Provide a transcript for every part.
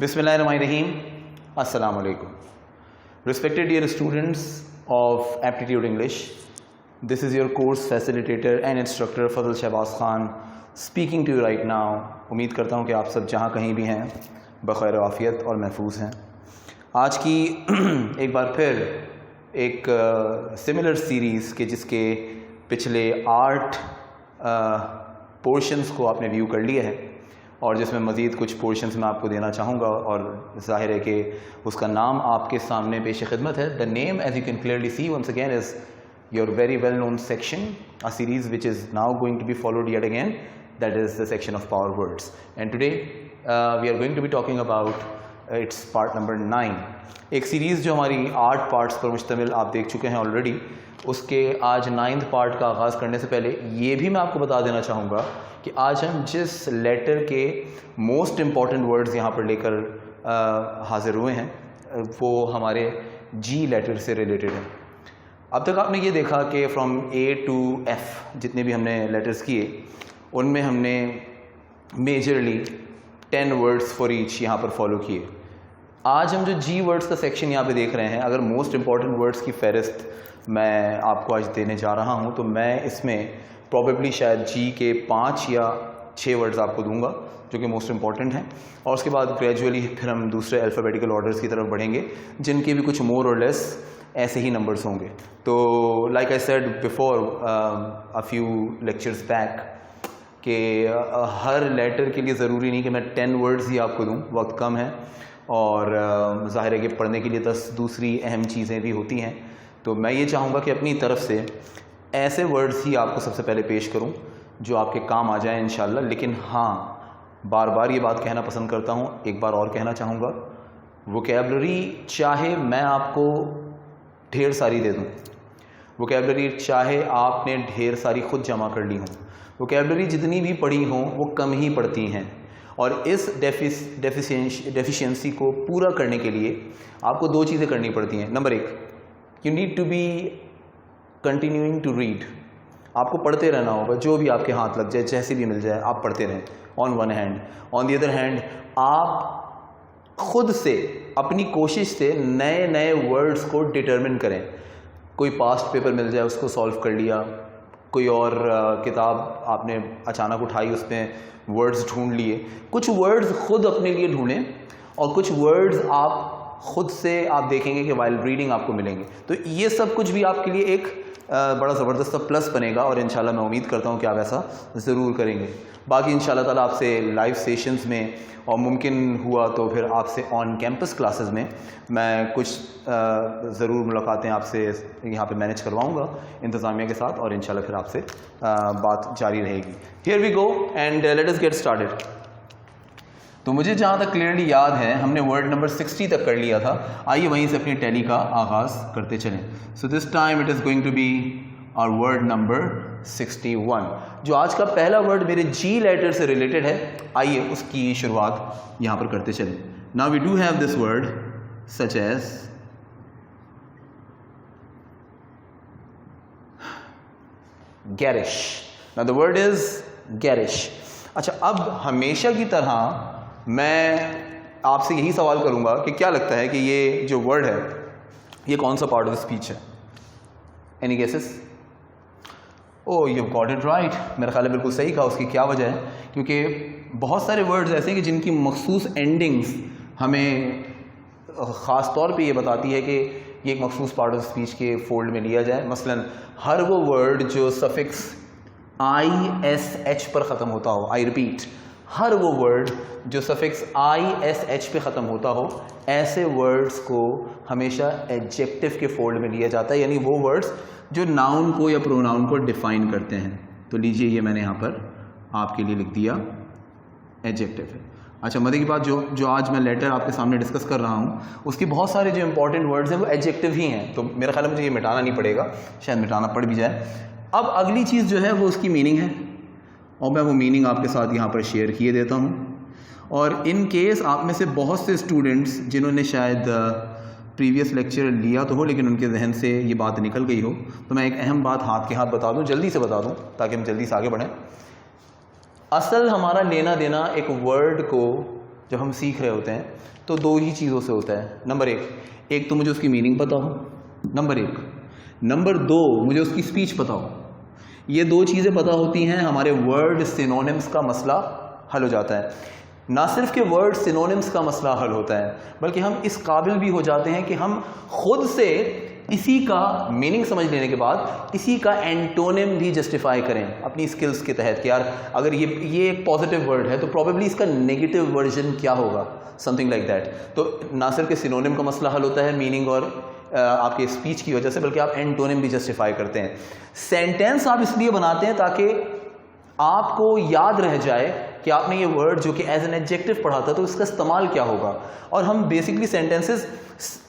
Bismillahirrahmanirrahim. Assalamu alaikum. Respected dear students of Aptitude English, this is your course facilitator and instructor Fazl Shahbaz Khan speaking to you right now. उम्मीद करता हूँ कि आप सब जहाँ कहीं भी हैं बख़ैर आफ़ियत और महफूज हैं। आज की एक बार फिर एक सिमिलर सीरीज़ के जिसके पिछले 8 पोर्शंस को आपने व्यू कर लिया है और जिसमें मज़ीद कुछ पोर्शंस मैं आपको देना चाहूँगा और ज़ाहिर है कि उसका नाम आपके सामने पेश खिदमत है। The name as you can clearly see once again is your very well known section, a series which is now going to be followed yet again, that is the section of power words. And today we are going to be talking about its part number 9। एक series जो हमारी 8 parts पर मुश्तमिल आप देख चुके हैं already, उसके आज 9th पार्ट का आगाज़ करने से पहले ये भी मैं आपको बता देना चाहूँगा कि आज हम जिस लेटर के मोस्ट इम्पॉर्टेंट वर्ड्स यहाँ पर लेकर हाज़िर हुए हैं वो हमारे जी लेटर से रिलेटेड है। अब तक आपने ये देखा कि फ्रॉम A to F जितने भी हमने लेटर्स किए उनमें हमने मेजरली 10 वर्ड्स फॉर ईच यहाँ पर फॉलो किए। आज हम जो जी वर्ड्स का सेक्शन यहाँ पे देख रहे हैं, अगर मोस्ट इम्पॉर्टेंट वर्ड्स की फ़हरिस्त मैं आपको आज देने जा रहा हूँ तो मैं इसमें प्रॉबेबली शायद जी के 5 या 6 वर्ड्स आपको दूंगा जो कि मोस्ट इम्पॉर्टेंट हैं, और उसके बाद ग्रेजुअली फिर हम दूसरे अल्फ़ाबेटिकल ऑर्डर्स की तरफ बढ़ेंगे जिनके भी कुछ मोर और लेस ऐसे ही नंबर्स होंगे। तो like I said before a few lectures back कि हर लेटर के लिए ज़रूरी नहीं कि मैं 10 वर्ड्स ही आपको दूँ, वक्त कम है और ज़ाहिर है कि पढ़ने के लिए 10 दूसरी अहम चीज़ें भी होती हैं। तो मैं ये चाहूँगा कि अपनी तरफ से ऐसे वर्ड्स ही आपको सबसे पहले पेश करूँ जो आपके काम आ जाएं इंशाल्लाह। लेकिन हाँ, बार बार ये बात कहना पसंद करता हूँ, एक बार और कहना चाहूँगा, वोकैबलरी चाहे मैं आपको ढेर सारी दे दूँ, वोकैबलरी चाहे आपने ढेर सारी ख़ुद जमा कर ली हों, वोकैबलरी जितनी भी पढ़ी हों वो कम ही पढ़ती हैं, और इस डेफिशिएंसी को पूरा करने के लिए आपको 2 चीज़ें करनी पड़ती हैं। Number 1, you need to be continuing to read. आपको पढ़ते रहना होगा, जो भी आपके हाथ लग जाए, जैसे भी मिल जाए आप पढ़ते रहें on one hand. On the other hand आप खुद से अपनी कोशिश से नए नए वर्ड्स को डिटर्मिन करें। कोई पास्ट पेपर मिल जाए उसको सॉल्व कर लिया, कोई और किताब आपने अचानक उठाई उसमें वर्ड्स ढूंढ लिए। कुछ वर्ड्स खुद अपने लिए ढूंढें और कुछ वर्ड्स आप खुद से आप देखेंगे कि वाइल रीडिंग आपको मिलेंगे। तो ये सब कुछ भी आपके लिए एक बड़ा ज़बरदस्त प्लस बनेगा और इंशाल्लाह मैं उम्मीद करता हूँ कि आप ऐसा ज़रूर करेंगे। बाकी इंशाल्लाह ताला आपसे लाइव सेशंस में और मुमकिन हुआ तो फिर आपसे ऑन कैंपस क्लासेस में मैं कुछ ज़रूर मुलाकातें आपसे यहाँ पे मैनेज करवाऊँगा इंतज़ामिया के साथ, और इंशाल्लाह फिर आपसे बात जारी रहेगी। Here we go and let us get started. तो मुझे जहाँ तक क्लियरली याद है हमने वर्ड नंबर 60 तक कर लिया था। आइए वहीं से अपनी टैली का आगाज़ करते चलें। So this time it is going to be our word number 61। जो आज का पहला वर्ड मेरे जी लेटर से रिलेटेड है, आइए उसकी शुरुआत यहाँ पर करते चलें। Now we do have this word such as garish. Now the word is garish. अच्छा, अब हमेशा की तरह मैं आपसे यही सवाल करूंगा कि क्या लगता है कि ये जो वर्ड है ये कौन सा पार्ट ऑफ द स्पीच है? Any guesses? Oh, you got it right. मेरा ख्याल है बिल्कुल सही कहा। उसकी क्या वजह है? क्योंकि बहुत सारे वर्ड्स ऐसे हैं कि जिनकी मखसूस एंडिंग्स हमें ख़ास तौर पे ये बताती है कि ये एक मखसूस पार्ट ऑफ स्पीच के फोल्ड में लिया जाए। मसलन हर वो वर्ड जो सफिक्स ISH पर ख़त्म होता हो, आई रिपीट, हर वो वर्ड जो सफिक्स ISH पे ख़त्म होता हो, ऐसे वर्ड्स को हमेशा एडजेक्टिव के फोल्ड में लिया जाता है, यानी वो वर्ड्स जो नाउन को या प्रोनाउन को डिफ़ाइन करते हैं। तो लीजिए, ये मैंने यहाँ पर आपके लिए लिख दिया, एडजेक्टिव है। अच्छा, मज़े की बात, जो आज मैं लेटर आपके सामने डिस्कस कर रहा हूँ उसकी बहुत सारे जो इंपॉर्टेंट वर्ड्स हैं वो एडजेक्टिव ही हैं, तो मेरा ख्याल है मुझे ये मिटाना नहीं पड़ेगा, शायद मिटाना पड़ भी जाए। अब अगली चीज़ जो है वो उसकी मीनिंग है, और मैं वो मीनिंग आपके साथ यहाँ पर शेयर किए देता हूँ। और इन केस आप में से बहुत से स्टूडेंट्स जिन्होंने शायद प्रीवियस लेक्चर लिया तो हो लेकिन उनके जहन से ये बात निकल गई हो, तो मैं एक अहम बात हाथ के हाथ बता दूँ, जल्दी से बता दूँ ताकि हम जल्दी से आगे बढ़ें। असल हमारा लेना देना एक वर्ड को जब हम सीख रहे होते हैं तो दो ही चीज़ों से होता है। नंबर एक तो मुझे उसकी मीनिंग पता हो, नंबर एक। नंबर दो, मुझे उसकी स्पीच पता हो। ये दो चीज़ें पता होती हैं, हमारे वर्ड सिनोनिम्स का मसला हल हो जाता है। ना सिर्फ कि वर्ड सिनोनिम्स का मसला हल होता है, बल्कि हम इस काबिल भी हो जाते हैं कि हम खुद से इसी का मीनिंग समझ लेने के बाद इसी का एंटोनिम भी जस्टिफाई करें अपनी स्किल्स के तहत कि यार अगर ये एक पॉजिटिव वर्ड है तो प्रॉबेबली इसका नेगेटिव वर्जन क्या होगा, समथिंग लाइक दैट। तो ना सिर्फ कि सिनोनिम का मसला हल होता है मीनिंग और आपके स्पीच की वजह से, बल्कि आप एंटोनिम भी जस्टिफाई करते हैं। सेंटेंस आप इसलिए बनाते हैं ताकि आपको याद रह जाए कि आपने ये वर्ड जो कि एज एन एडजेक्टिव पढ़ा था तो इसका इस्तेमाल क्या होगा। और हम बेसिकली सेंटेंसेस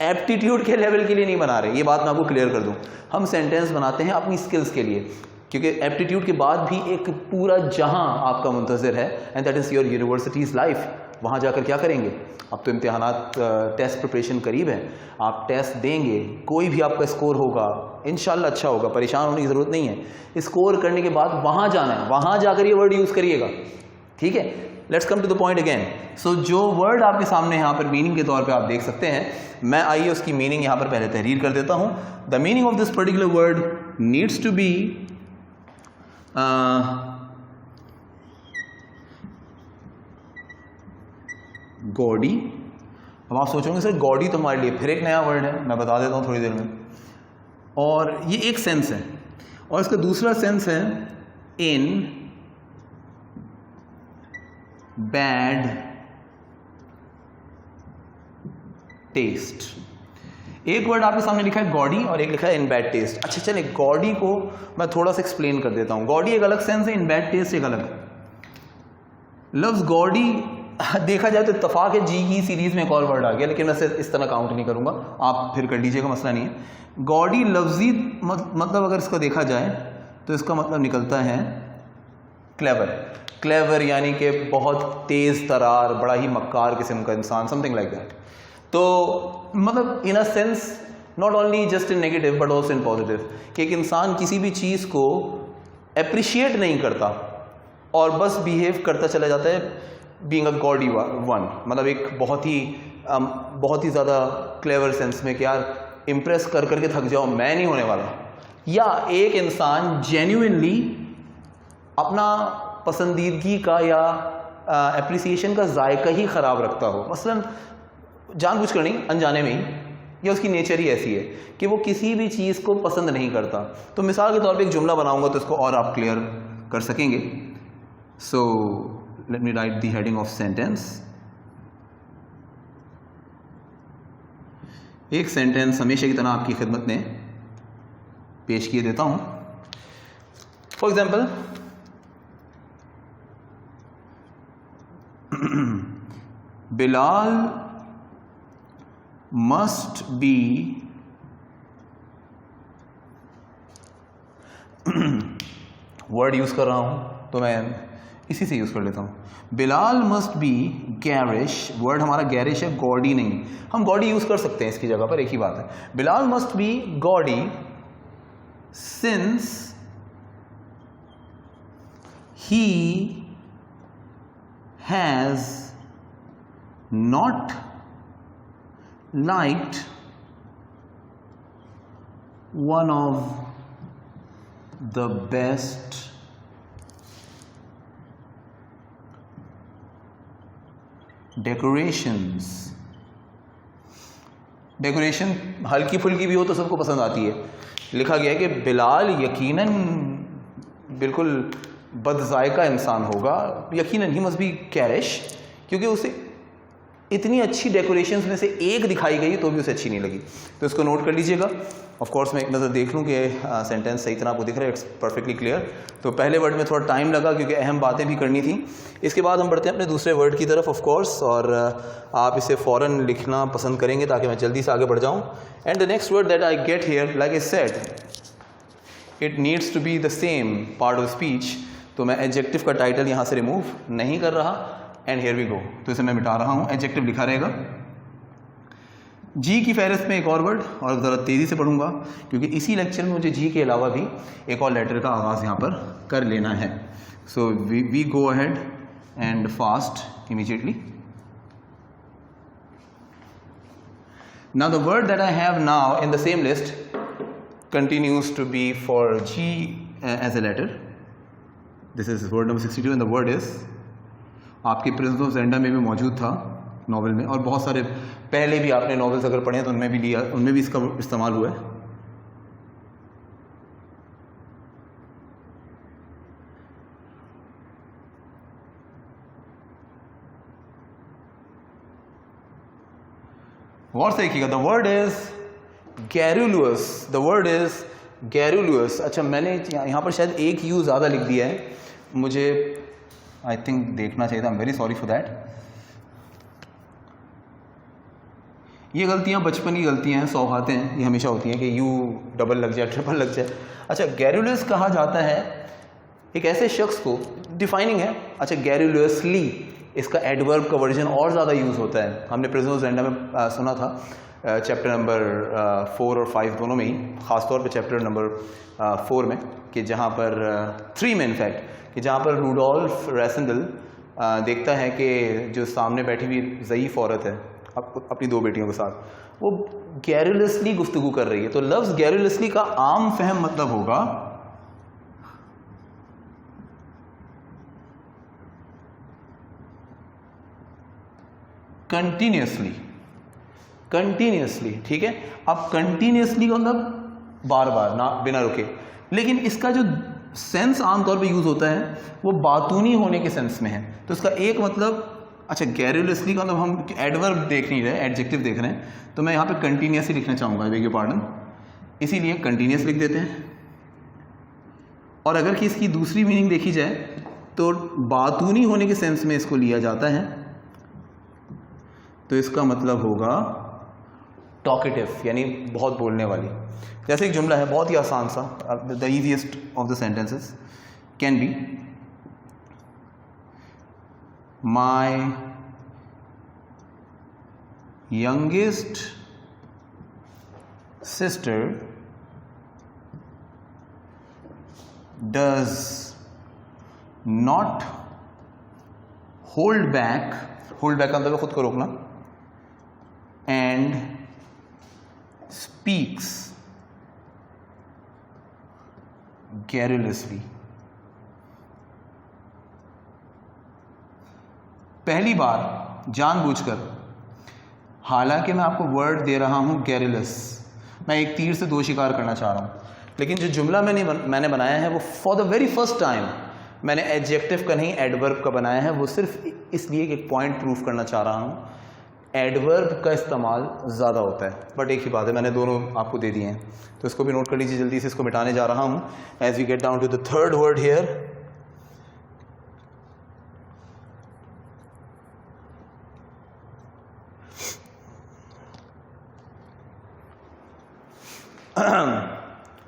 एप्टीट्यूड के लेवल के लिए नहीं बना रहे, ये बात मैं आपको क्लियर कर दूं। हम सेंटेंस बनाते हैं अपनी स्किल्स के लिए, क्योंकि एप्टीट्यूड के बाद भी एक पूरा जहां आपका मुंतज़िर है, and that is your universities life. वहाँ जाकर क्या करेंगे? अब तो इम्तिहानात, टेस्ट प्रिपरेशन करीब है, आप टेस्ट देंगे, कोई भी आपका स्कोर होगा इंशाल्लाह अच्छा होगा, परेशान होने की ज़रूरत नहीं है। स्कोर करने के बाद वहाँ जाना है, वहाँ जाकर ये वर्ड यूज़ करिएगा, ठीक है। Let's come to the point again. So जो वर्ड आपके सामने यहाँ पर मीनिंग के तौर पे आप देख सकते हैं, मैं आइए उसकी मीनिंग यहाँ पर पहले तहरीर कर देता हूँ। The meaning of this particular word needs to be gaudy. अब आप सोचोगे सर गॉडी तो हमारे लिए फिर एक नया वर्ड है, मैं बता देता हूँ थोड़ी देर में। और ये एक सेंस है, और इसका दूसरा सेंस है इन बैड टेस्ट। एक वर्ड आपके सामने लिखा है गॉडी और एक लिखा है इन बैड टेस्ट। अच्छा चलिए, गॉडी को मैं थोड़ा सा एक्सप्लेन कर देता हूँ। गॉडी एक अलग सेंस है, इन बैड टेस्ट एक अलग। लफ्ज़ गॉडी देखा जाए तो इत्तफाक है जी की सीरीज में एक और वर्ड आ गया, लेकिन मैं इस तरह काउंट नहीं करूंगा, आप फिर कर लीजिएगा, मसला नहीं है। गॉडी लफ्जी मतलब अगर इसको देखा जाए तो इसका मतलब निकलता है क्लेवर। क्लेवर यानी कि बहुत तेज़ तरार, बड़ा ही मक्कार किस्म का इंसान, समथिंग लाइक दैट। तो मतलब in a sense not only just in negative but also in positive, कि एक इंसान किसी भी चीज़ को अप्रिशिएट नहीं करता और बस बिहेव करता चला जाता है, बीइंग अ गॉडी वन, मतलब एक बहुत ही ज़्यादा क्लेवर सेंस में कि यार इम्प्रेस कर करके थक जाओ, मैं नहीं होने वाला। या एक इंसान जेन्युइनली अपना पसंदीदगी का या एप्रिसिएशन का जायका ही ख़राब रखता हो, मसलन जानबूझकर नहीं, अनजाने में ही, या उसकी नेचर ही ऐसी है कि वो किसी भी चीज़ को पसंद नहीं करता। तो मिसाल के तौर पे एक जुमला बनाऊंगा तो इसको और आप क्लियर कर सकेंगे। सो let me write the heading of sentence. एक सेंटेंस हमेशा की तरह आपकी खिदमत में पेश किए देता हूं। For example, Bilal must be word use कर रहा हूं तो मैं इसी से यूज़ कर लेता हूँ। Bilal must be garish, word हमारा गैरिश है, गॉडी नहीं। हम गॉडी यूज़ कर सकते हैं इसकी जगह पर, एक ही बात है। Bilal must be gaudy since he has not liked one of the best decorations. Decoration हल्की फुल्की भी हो तो सबको पसंद आती है। लिखा गया है कि बिलाल यकीनन बिल्कुल बदजायका इंसान होगा, यकीनन ही मस्ट बी कैरिश, क्योंकि उसे इतनी अच्छी डेकोरेशंस में से एक दिखाई गई तो भी उसे अच्छी नहीं लगी। तो इसको नोट कर लीजिएगा। ऑफ कोर्स मैं एक नज़र देख लूँ कि सेंटेंस सही तरह आपको दिख रहा है, इट्स परफेक्टली क्लियर। तो पहले वर्ड में थोड़ा टाइम लगा क्योंकि अहम बातें भी करनी थी। इसके बाद हम बढ़ते हैं अपने दूसरे वर्ड की तरफ ऑफ कोर्स, और आप इसे फ़ौरन लिखना पसंद करेंगे ताकि मैं जल्दी से आगे बढ़ जाऊँ। And the next word that I get here, like I said, it needs to be the same part of speech. तो मैं एडजेक्टिव का टाइटल यहाँ से रिमूव नहीं कर रहा, एंड हियर वी गो। तो इसे मैं मिटा रहा हूँ, एडजेक्टिव लिखा रहेगा। जी की फहरिस्त में एक और वर्ड, और ज़रा तेज़ी से पढ़ूंगा क्योंकि इसी लेक्चर में मुझे जी के अलावा भी एक और लेटर का आगाज़ यहाँ पर कर लेना है। So we go ahead and fast immediately. Now the word that I have now in the same list continues to be for G as a letter. This is word number 62 and the word is, आपके Prince of ज़ेंडा में भी मौजूद था novel में, और बहुत सारे पहले भी आपने नॉवेल्स अगर पढ़े हैं तो उनमें भी इसका इस्तेमाल हुआ है. गौर से देखिएगा. The word is garrulous. The word is garrulous. अच्छा, मैंने यहाँ पर शायद एक यू ज़्यादा लिख दिया है, मुझे आई थिंक देखना चाहिए था. I am very sorry for that. ये गलतियाँ बचपन की गलतियाँ हैं, सौगातें हैं, ये हमेशा होती हैं कि यू डबल लग जाए, ट्रिपल लग जाए. अच्छा, गैरुलुअस कहा जाता है एक ऐसे शख्स को, डिफाइनिंग है. अच्छा, गैरुलुअसली इसका एडवर्ब का वर्जन और ज़्यादा यूज़ होता है. हमने प्रिजन ऑफ ज़ेंडा में सुना था चैप्टर नंबर 4 और 5 दोनों में ही, ख़ासतौर पे चैप्टर नंबर 4 में, कि जहाँ पर 3 में इनफैक्ट, कि जहाँ पर रूडोल्फ रेसेंडल देखता है कि जो सामने बैठी हुई ज़ईफ़ औरत है अपनी 2 बेटियों के साथ, वो गैरुलसली गुफ्तगू कर रही है. तो लफ्ज़ गैरुलसली का आम फहम मतलब होगा कंटिन्यूसली. कंटिन्यूसली, ठीक है. अब कंटिन्यूसली का मतलब बार बार, ना बिना रुके, लेकिन इसका जो सेंस आमतौर पे यूज़ होता है वो बातूनी होने के सेंस में है. तो इसका एक मतलब, अच्छा, गैरुलसली का मतलब हम एडवर्ब देख नहीं रहे, एडजेक्टिव देख रहे हैं, तो मैं यहाँ पे कंटिन्यूसली लिखना चाहूँगा, बेग योर पार्डन, इसीलिए कंटिन्यूस लिख देते हैं. और अगर कि इसकी दूसरी मीनिंग देखी जाए तो बातूनी होने के सेंस में इसको लिया जाता है, तो इसका मतलब होगा टॉकेटिव, यानी बहुत बोलने वाली. जैसे एक जुमला है बहुत ही आसान सा, the easiest of the sentences can be, my youngest sister does not hold back. Hold back का मतलब खुद को रोकना. And speaks garrulously. पहली बार जानबूझकर, हालांकि मैं आपको वर्ड दे रहा हूं गैरुलस, मैं एक तीर से 2 शिकार करना चाह रहा हूं, लेकिन जो जुमला मैंने बनाया है वो for the very first time मैंने एडजेक्टिव का नहीं एडवर्ब का बनाया है. वो सिर्फ इसलिए कि एक पॉइंट प्रूफ करना चाह रहा हूं, एडवर्ब का इस्तेमाल ज़्यादा होता है. बट एक ही बात है, मैंने दोनों आपको दे दिए हैं, तो इसको भी नोट कर लीजिए. जल्दी से इसको मिटाने जा रहा हूँ. As we get down to the third word here,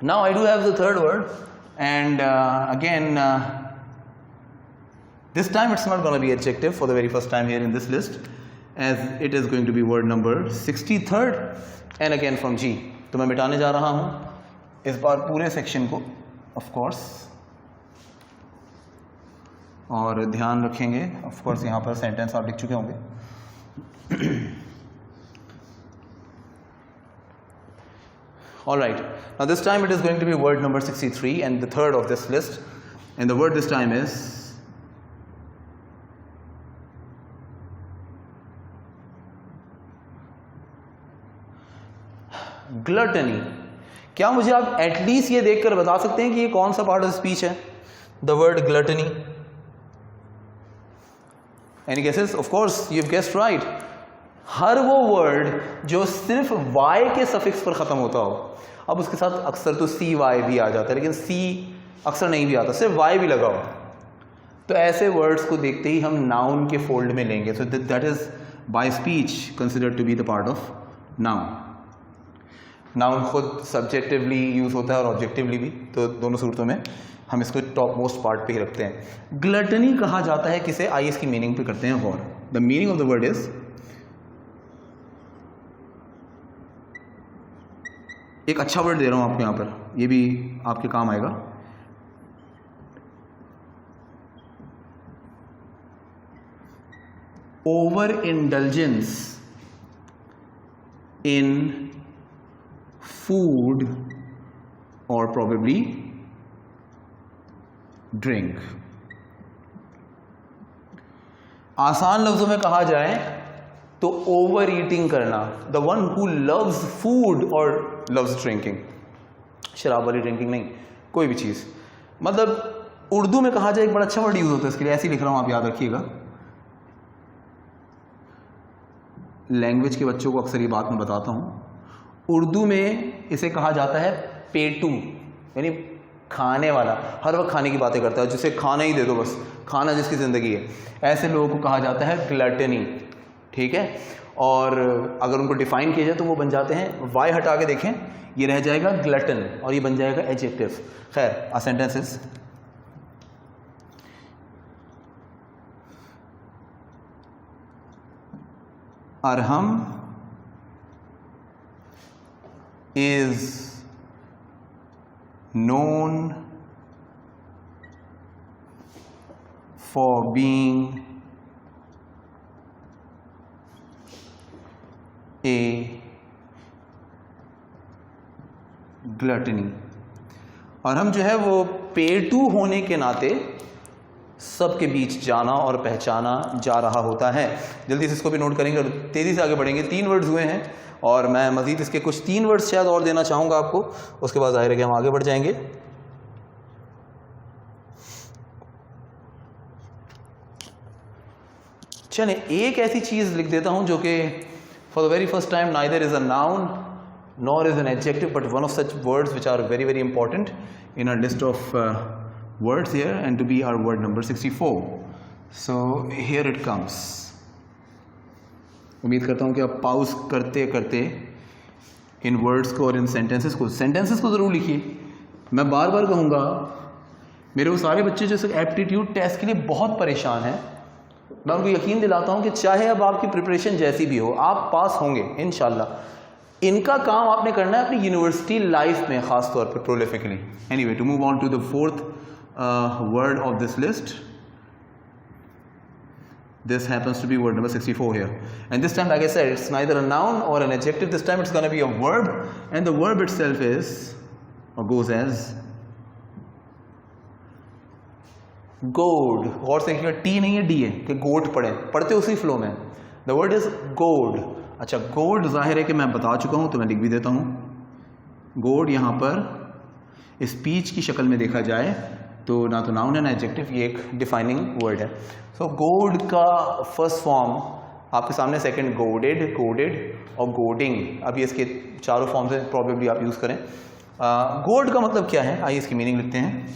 now I do have the third word, and again this time it's not going to be adjective for the very first time here in this list, as it is going to be word number 63rd and again from G. तो मैं मिटाने जा रहा हूँ इस बार पूरे section को, of course, और ध्यान रखेंगे, ऑफ कोर्स यहाँ पर सेंटेंस आप लिख चुके होंगे. All right, now this time it is going to be word number 63 and the third of this list, and the word this time is gluttony. क्या मुझे आप एटलीस्ट ये देखकर बता सकते हैं कि ये कौन सा पार्ट ऑफ स्पीच है, the word gluttony? Any guesses? Of course you have guessed right. हर वो वर्ड जो सिर्फ वाई के सफिक्स पर ख़त्म होता हो. अब उसके साथ अक्सर तो सी वाई भी आ जाता है, लेकिन सी अक्सर नहीं भी आता, सिर्फ वाई भी लगा हो, तो ऐसे वर्ड्स को देखते ही हम नाउन के फोल्ड में लेंगे. So that is by speech considered to be the part of noun. Noun खुद सब्जेक्टिवली यूज होता है और ऑब्जेक्टिवली भी, तो दोनों सूरतों में हम इसको टॉप मोस्ट पार्ट पे ही रखते हैं. ग्लटनी कहा जाता है किसे, आइए इसकी मीनिंग पे करते हैं गौर. The meaning of the word is, एक अच्छा वर्ड दे रहा हूं आपको यहां पर, ये भी आपके काम आएगा. Over indulgence in food or probably drink. आसान लफ्जों में कहा जाए तो ओवर ईटिंग करना, the one who loves food और लव्स ड्रिंकिंग, शराब वाली ड्रिंकिंग नहीं, कोई भी चीज़. मतलब उर्दू में कहा जाए, एक बड़ा अच्छा वर्ड यूज होता है इसके लिए, ऐसे ही लिख रहा हूं, आप याद रखिएगा. लैंग्वेज के बच्चों को अक्सर ये बात मैं बताता हूं. उर्दू में इसे कहा जाता है पेटू, यानी खाने वाला, हर वक्त खाने की बातें करता है, जिसे खाना ही दे दो बस, खाना जिसकी ज़िंदगी है, ऐसे लोगों को कहा जाता है ग्लटनी. ठीक है. और अगर उनको डिफाइन किया जाए तो वो बन जाते हैं, वाई हटा के देखें, ये रह जाएगा ग्लटन और ये बन जाएगा एडजेक्टिव. खैर, a sentence is Arham is known for being a gluttony. और हम जो है वो पेटू होने के नाते सबके बीच जाना और पहचाना जा रहा होता है. जल्दी से इसको भी नोट करेंगे और तेज़ी से आगे बढ़ेंगे. 3 वर्ड्स हुए हैं और मैं मज़ीद इसके कुछ 3 वर्ड्स शायद और देना चाहूँगा आपको, उसके बाद ज़ाहिर है कि हम आगे बढ़ जाएंगे. चलें, एक ऐसी चीज़ लिख देता हूँ जो कि for the very first time neither is a noun nor is an adjective but one of such words which are very very important in our list of words here and to be our word number 64. So here it comes. उम्मीद करता हूँ कि आप pause करते करते इन words को और इन sentences को ज़रूर लिखिए. मैं बार बार कहूँगा, मेरे वो सारे बच्चे जो एप्टीट्यूड टेस्ट के लिए बहुत परेशान हैं, मैं उनको यकीन दिलाता हूँ कि चाहे अब आपकी प्रिपरेशन जैसी भी हो, आप पास होंगे इंशाल्लाह. इनका काम आपने करना है अपनी यूनिवर्सिटी लाइफ में, ख़ास तौर पर prolifically. Anyway, to move on to the fourth word of this list. This happens to be word number 64 here, and this time, like I said, it's neither a noun or an adjective. This time it's going to be a verb, and the verb itself is or goes as goad. और से देखिएगा, T नहीं है, D है, कि गोट पढ़ते उसी flow में. The word is goad. अच्छा, गोड जाहिर है कि मैं बता चुका हूं तो मैं लिख भी देता हूं. गोड यहां पर स्पीच की शक्ल में देखा जाए तो ना तो नाउन है ना एडजेक्टिव, ये एक डिफाइनिंग वर्ड है. सो गोड का फर्स्ट फॉर्म आपके सामने, सेकंड गोडेड, गोडेड और गोडिंग. अभी इसके चारों फॉर्म्स हैं, प्रॉबेबली आप यूज़ करें. गोड का मतलब क्या है, आइए इसकी मीनिंग लिखते हैं.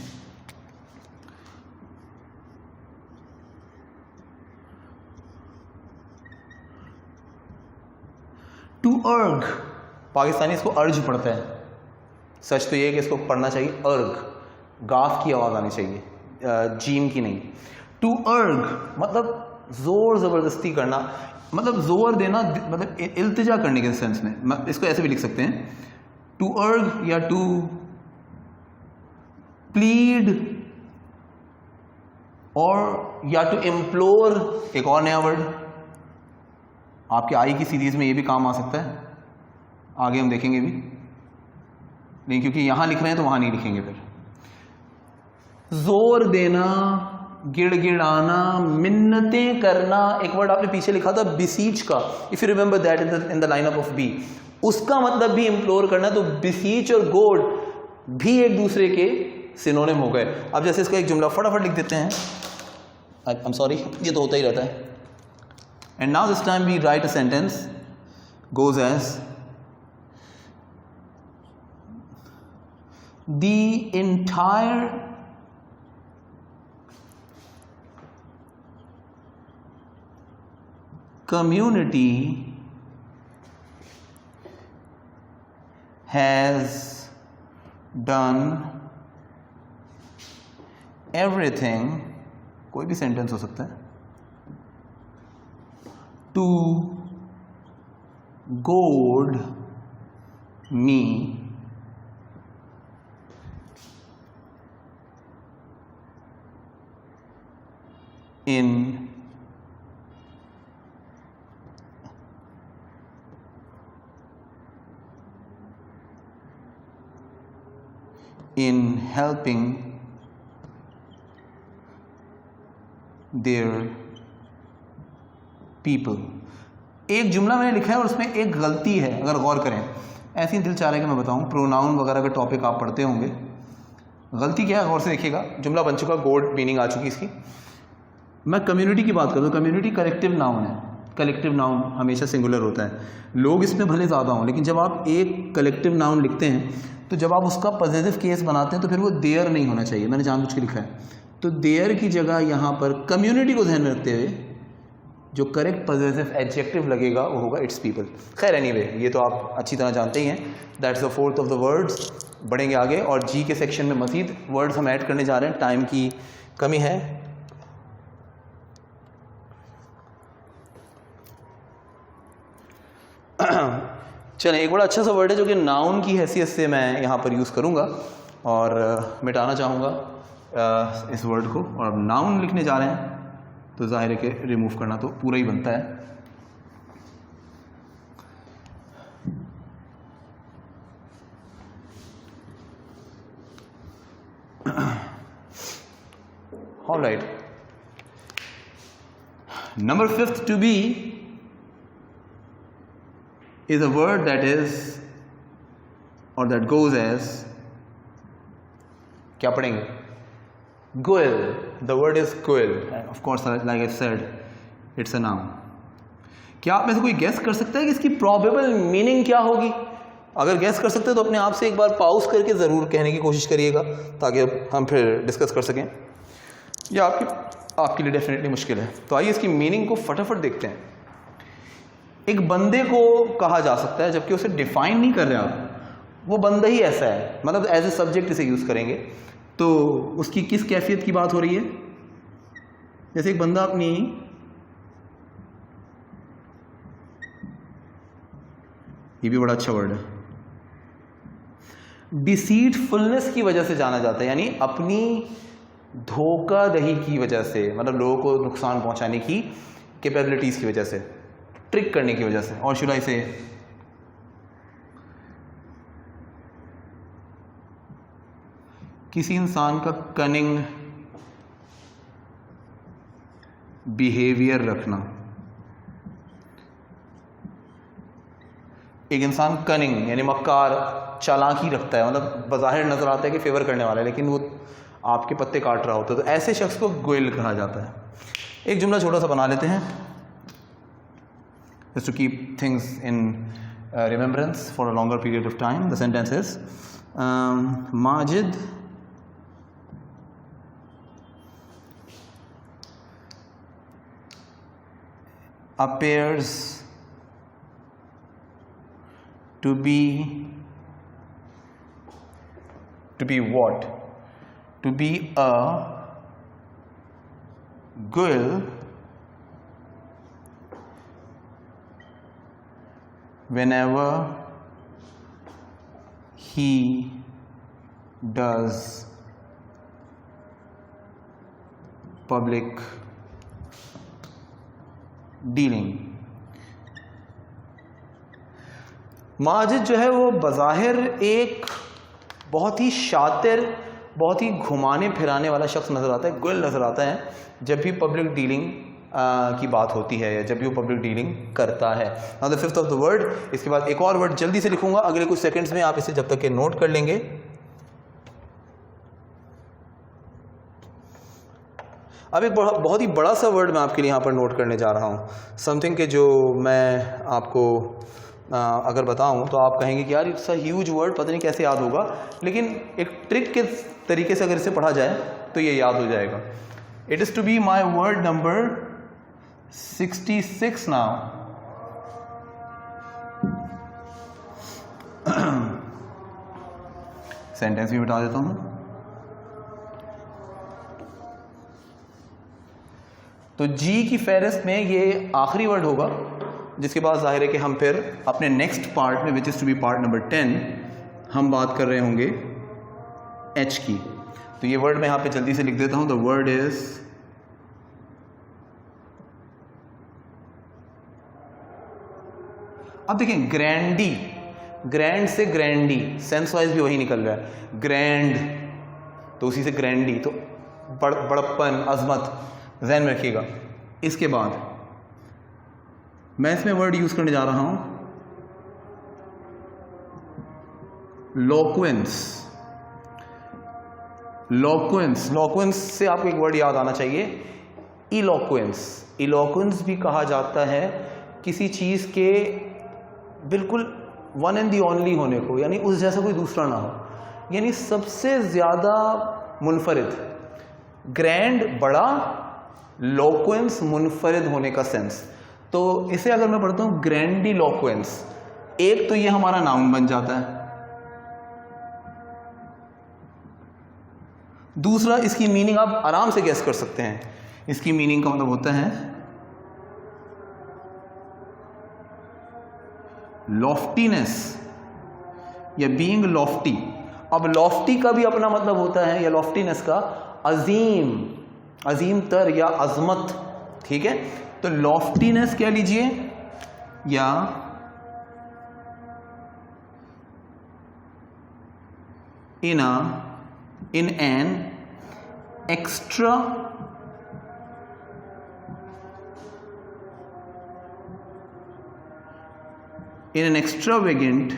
टू अर्ग, पाकिस्तानी इसको अर्ज पढ़ता है, सच तो ये है कि इसको पढ़ना चाहिए अर्ग, गाफ की आवाज़ आनी चाहिए, जीम की नहीं. टू अर्ग मतलब जोर ज़बरदस्ती करना, मतलब जोर देना, मतलब इल्तिजा करने के सेंस में. इसको ऐसे भी लिख सकते हैं, टू अर्ग या टू प्लीड और या टू इम्प्लोर. एक और नया वर्ड आपके आई की सीरीज में ये भी काम आ सकता है, आगे हम देखेंगे भी नहीं, क्योंकि यहां लिख रहे हैं तो वहां नहीं लिखेंगे. फिर जोर देना, गिड़गिड़ाना, मिन्नतें करना. एक वर्ड आपने पीछे लिखा था बिसीच का, if you remember that in the lineup of B, उसका मतलब भी इम्प्लोर करना. तो बिसीच और गोड भी एक दूसरे के सिनोनिम हो गए. अब जैसे इसका एक जुमला फटाफट लिख देते हैं. आई एम सॉरी, ये तो होता ही रहता है. And now this time we write a sentence goes as the entire community has done everything, कोई भी सेंटेंस हो सकता है, to goad me in in helping their people। एक जुमला मैंने लिखा है और उसमें एक गलती है, अगर गौर करें। ऐसे ही दिल चाह रहा है कि मैं बताऊं, प्रोनाउन वगैरह का टॉपिक आप पढ़ते होंगे। गलती क्या है, गौर से देखिएगा। जुमला बन चुका, गोड मीनिंग आ चुकी इसकी। मैं कम्युनिटी की बात करता हूँ। कम्युनिटी कलेक्टिव नाउन है। कलेक्टिव नाउन हमेशा सिंगुलर होता है, लोग इसमें भले ज़्यादा हों, लेकिन जब आप एक कलेक्टिव नाउन लिखते हैं तो जब आप उसका पॉजिटिव केस बनाते हैं तो फिर वो देयर नहीं होना चाहिए। मैंने जानबूझ के लिखा है। तो देयर की जगह यहाँ पर कम्युनिटी को ध्यान में रखते हुए जो करेक्ट पॉजिटिव एडजेक्टिव लगेगा वो होगा इट्स पीपल। खैर एनीवे, ये तो आप अच्छी तरह जानते ही हैं। That's the fourth of the words. बढ़ेंगे आगे और जी के सेक्शन में मज़ीद वर्ड्स हम ऐड करने जा रहे हैं, टाइम की कमी है। चलें, एक बड़ा अच्छा सा वर्ड है जो कि नाउन की हैसियत से मैं यहाँ पर यूज़ करूँगा और मिटाना चाहूँगा इस वर्ड को। और अब नाउन लिखने जा रहे हैं तो जाहिर है कि रिमूव करना तो पूरा ही बनता है। All right. Number 5 to be is a word that is or that goes as, क्या पढ़ेंगे? Goel. The word is goel. Of course, like I said, it's a noun. क्या आप में से कोई गैस कर सकता है कि इसकी प्रोबेबल मीनिंग क्या होगी? अगर गैस कर सकते हैं तो अपने आप से एक बार पॉज करके ज़रूर कहने की कोशिश करिएगा ताकि हम फिर डिस्कस कर सकें। यह आपके लिए डेफिनेटली मुश्किल है। तो आइए इसकी मीनिंग को फटाफट देखते हैं। एक बंदे को कहा जा सकता है, जबकि उसे डिफाइन नहीं कर रहे आप, वो बंदा ही ऐसा है, मतलब एज ए सब्जेक्ट इसे यूज़ करेंगे। तो उसकी किस कैफियत की बात हो रही है? जैसे एक बंदा अपनी ये भी बड़ा अच्छा वर्ड है, डिसीटफुलनेस की वजह से जाना जाता है, यानी अपनी धोखाधड़ी की वजह से, मतलब लोगों को नुकसान पहुंचाने की कैपेबिलिटीज की वजह से, ट्रिक करने की वजह से। और शुरू से किसी इंसान का कनिंग बिहेवियर रखना। एक इंसान कनिंग यानी मक्कार, चालाकी रखता है, मतलब बज़ाहिर नजर आता है कि फेवर करने वाला है, लेकिन वो आपके पत्ते काट रहा होता है, तो ऐसे शख्स को गोयल कहा जाता है। एक जुमला छोटा सा बना लेते हैं just to keep things in remembrance for a longer period of time. The sentence is Majid appears to be what? To be a goel whenever he does public dealing। Majid जो है वो बज़ाहिर एक बहुत ही शातिर, बहुत ही घुमाने फिराने वाला शख्स नज़र आता है, गोयल नज़र आता है जब भी पब्लिक डीलिंग की बात होती है या जब भी वो पब्लिक डीलिंग करता है। Now the fifth of the word. इसके बाद एक और वर्ड जल्दी से लिखूंगा, अगले कुछ सेकंड्स में आप इसे जब तक के नोट कर लेंगे। अब एक बहुत ही बड़ा सा वर्ड मैं आपके लिए यहाँ पर नोट करने जा रहा हूँ, समथिंग के जो मैं आपको अगर बताऊँ तो आप कहेंगे कि यार इट्स अ ह्यूज वर्ड, पता नहीं कैसे याद होगा, लेकिन एक ट्रिक के तरीके से अगर इसे पढ़ा जाए तो ये याद हो जाएगा। It is to be my word number 66 now। Sentence भी मिटा देता हूं। तो जी की फहरिस्त में ये आखिरी वर्ड होगा, जिसके बाद जाहिर है कि हम फिर अपने नेक्स्ट पार्ट में, which is to be part number 10, हम बात कर रहे होंगे एच की। तो ये वर्ड मैं यहाँ पे जल्दी से लिख देता हूँ। द वर्ड इज अब देखें ग्रैंडी। ग्रैंड से ग्रैंडी, सेंस वाइज भी वही निकल रहा है, ग्रैंड तो उसी से ग्रैंडी, तो बड़प्पन, अजमत, ज़हन में रखिएगा। इसके बाद मैं इसमें वर्ड यूज करने जा रहा हूं लोक्वेंस। लोक्वेंस, लोक्वेंस से आपको एक वर्ड याद आना चाहिए, इलोक्वेंस। इलोक्वेंस भी कहा जाता है किसी चीज के बिल्कुल वन एंड दी ओनली होने को, यानी उस जैसा कोई दूसरा ना हो, यानी सबसे ज्यादा मुनफरिद। ग्रैंड बड़ा, लोक्वेंस मुनफरिद होने का सेंस। तो इसे अगर मैं पढ़ता हूं ग्रैंडिलोक्वेंस, एक तो ये हमारा नाउन बन जाता है, दूसरा इसकी मीनिंग आप आराम से गेस कर सकते हैं। इसकी मीनिंग का मतलब होता है लॉफ्टीनेस या बीइंग लॉफ्टी। अब लॉफ्टी का भी अपना मतलब होता है, या लॉफ्टीनेस का अजीम, अजीम तर या अजमत, ठीक है। तो लॉफ्टीनेस कह लीजिए, या in an extravagant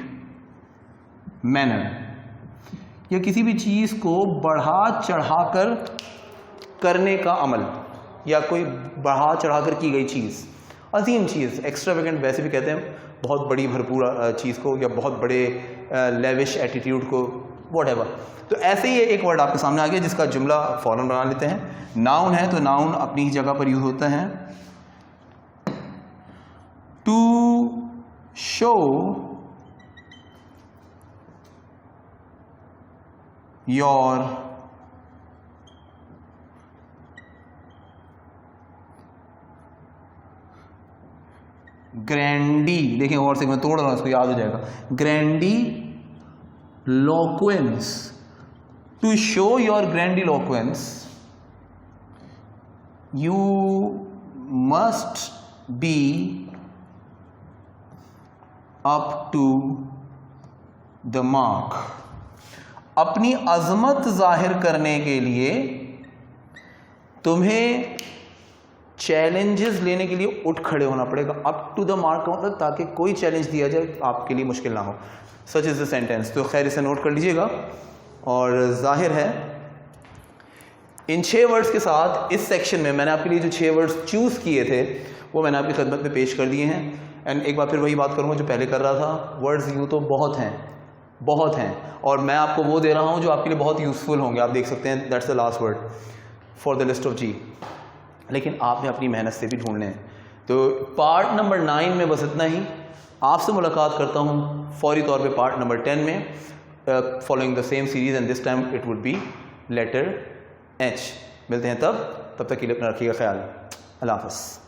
manner, या किसी भी चीज को बढ़ा चढ़ाकर करने का अमल, या कोई बढ़ा चढ़ाकर की गई चीज, अजीम चीज। एक्स्ट्रावेगेंट वैसे भी कहते हैं बहुत बड़ी भरपूर चीज को, या बहुत बड़े लेविश एटीट्यूड को, व्हाटएवर। तो ऐसे ही एक वर्ड आपके सामने आ गया जिसका जुमला फौरन बना लेते हैं। नाउन है तो नाउन अपनी ही जगह पर यूज होता है, टू शो योर ग्रैंडी, देखें और से मैं तोड़ रहा हूं, इसको याद हो जाएगा, grandiloquence. To show your grandiloquence you must be up to the mark. अपनी अजमत जाहिर करने के लिए तुम्हें चैलेंजेस लेने के लिए उठ खड़े होना पड़ेगा। अप टू द मार्क मतलब ताकि कोई चैलेंज दिया जाए आपके लिए मुश्किल ना हो। Such is the sentence. तो खैर इसे नोट कर लीजिएगा। और जाहिर है इन 6 वर्ड्स के साथ इस सेक्शन में मैंने आपके लिए जो 6 वर्ड्स चूज किए थे वो मैंने आपकी खिदमत में पेश कर दिए हैं। एंड एक बार फिर वही बात करूंगा जो पहले कर रहा था, वर्ड्स यूँ तो बहुत हैं, और मैं आपको वो दे रहा हूँ जो आपके लिए बहुत यूजफुल होंगे। आप देख सकते हैं that's the last word for the list of G, लेकिन आपने अपनी मेहनत से भी ढूंढने हैं। तो पार्ट नंबर 9 में बस इतना ही। आपसे मुलाकात करता हूँ फौरी तौर पे पार्ट नंबर 10 में, following the same series, and this time it would be letter H। मिलते हैं तब तक के लिए अपना रखिएगा ख्याल। अल्लाह हाफ़िज़।